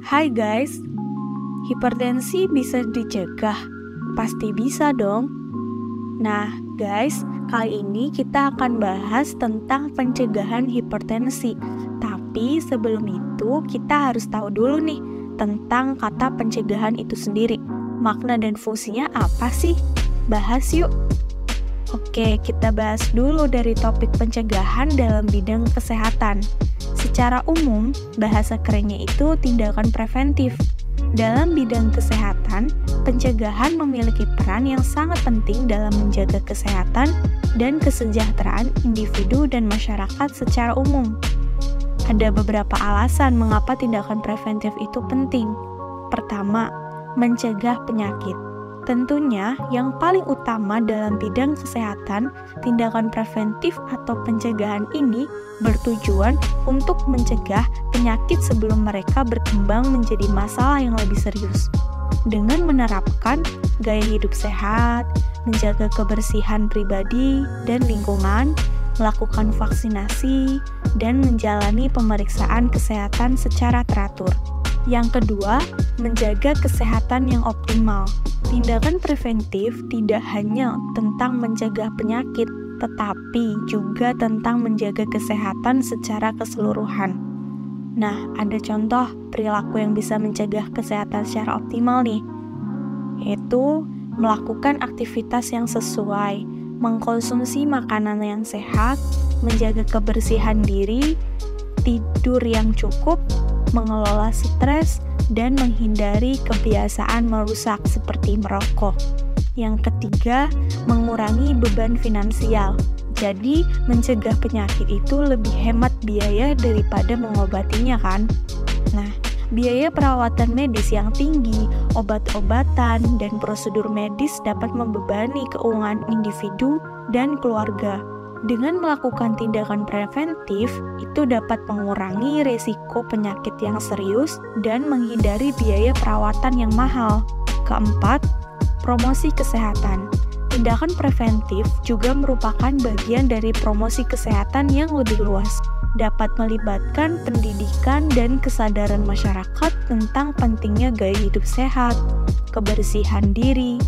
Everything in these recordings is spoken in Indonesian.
Hai guys, hipertensi bisa dicegah? Pasti bisa dong. Nah guys, kali ini kita akan bahas tentang pencegahan hipertensi. Tapi sebelum itu kita harus tahu dulu nih tentang kata pencegahan itu sendiri. Makna dan fungsinya apa sih? Bahas yuk. Oke, kita bahas dulu dari topik pencegahan dalam bidang kesehatan. Secara umum, bahasa kerennya itu tindakan preventif. Dalam bidang kesehatan, pencegahan memiliki peran yang sangat penting dalam menjaga kesehatan dan kesejahteraan individu dan masyarakat secara umum. Ada beberapa alasan mengapa tindakan preventif itu penting. Pertama, mencegah penyakit. Tentunya, yang paling utama dalam bidang kesehatan, tindakan preventif atau pencegahan ini bertujuan untuk mencegah penyakit sebelum mereka berkembang menjadi masalah yang lebih serius. Dengan menerapkan gaya hidup sehat, menjaga kebersihan pribadi dan lingkungan, melakukan vaksinasi, dan menjalani pemeriksaan kesehatan secara teratur. Yang kedua, menjaga kesehatan yang optimal. Tindakan preventif tidak hanya tentang mencegah penyakit, tetapi juga tentang menjaga kesehatan secara keseluruhan. Nah, ada contoh perilaku yang bisa mencegah kesehatan secara optimal nih, yaitu melakukan aktivitas yang sesuai, mengkonsumsi makanan yang sehat, menjaga kebersihan diri, tidur yang cukup, mengelola stres, dan menghindari kebiasaan merusak seperti merokok. Yang ketiga, mengurangi beban finansial. Jadi, mencegah penyakit itu lebih hemat biaya daripada mengobatinya kan? Nah, biaya perawatan medis yang tinggi, obat-obatan, dan prosedur medis dapat membebani keuangan individu dan keluarga. Dengan melakukan tindakan preventif, itu dapat mengurangi risiko penyakit yang serius dan menghindari biaya perawatan yang mahal. Keempat, promosi kesehatan. Tindakan preventif juga merupakan bagian dari promosi kesehatan yang lebih luas. Dapat melibatkan pendidikan dan kesadaran masyarakat tentang pentingnya gaya hidup sehat, kebersihan diri,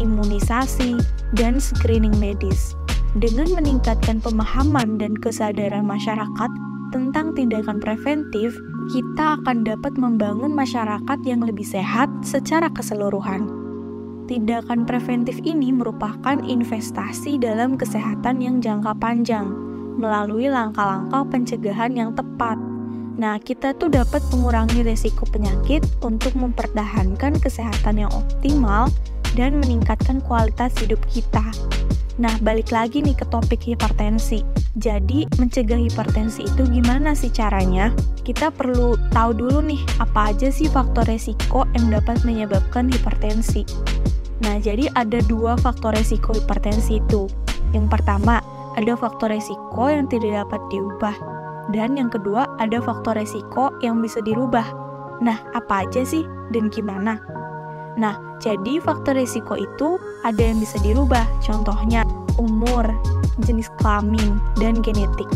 imunisasi, dan screening medis. Dengan meningkatkan pemahaman dan kesadaran masyarakat tentang tindakan preventif, kita akan dapat membangun masyarakat yang lebih sehat secara keseluruhan. Tindakan preventif ini merupakan investasi dalam kesehatan yang jangka panjang, melalui langkah-langkah pencegahan yang tepat. Nah, kita tuh dapat mengurangi risiko penyakit untuk mempertahankan kesehatan yang optimal dan meningkatkan kualitas hidup kita. Nah, balik lagi nih ke topik hipertensi. Jadi, mencegah hipertensi itu gimana sih caranya? Kita perlu tahu dulu nih, apa aja sih faktor resiko yang dapat menyebabkan hipertensi. Nah, jadi ada dua faktor resiko hipertensi itu. Yang pertama, ada faktor resiko yang tidak dapat diubah. Dan yang kedua, ada faktor resiko yang bisa dirubah. Nah, apa aja sih dan gimana? Nah, jadi faktor risiko itu ada yang bisa dirubah, contohnya umur, jenis kelamin, dan genetik.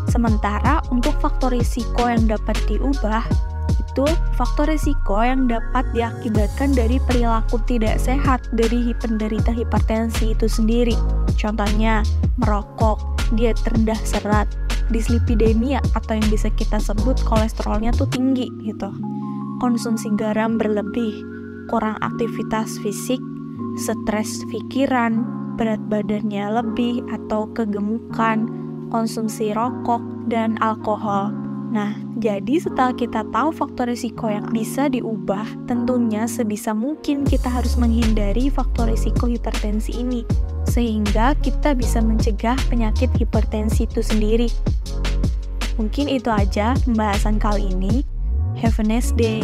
Sementara untuk faktor risiko yang dapat diubah, itu faktor risiko yang dapat diakibatkan dari perilaku tidak sehat dari penderita hipertensi itu sendiri. Contohnya, merokok, diet rendah serat, dislipidemia atau yang bisa kita sebut kolesterolnya tuh tinggi gitu. Konsumsi garam berlebih, kurang aktivitas fisik, stres pikiran, berat badannya lebih atau kegemukan, konsumsi rokok, dan alkohol. Nah, jadi setelah kita tahu faktor risiko yang bisa diubah, tentunya sebisa mungkin kita harus menghindari faktor risiko hipertensi ini, sehingga kita bisa mencegah penyakit hipertensi itu sendiri. Mungkin itu aja pembahasan kali ini. Have a nice day.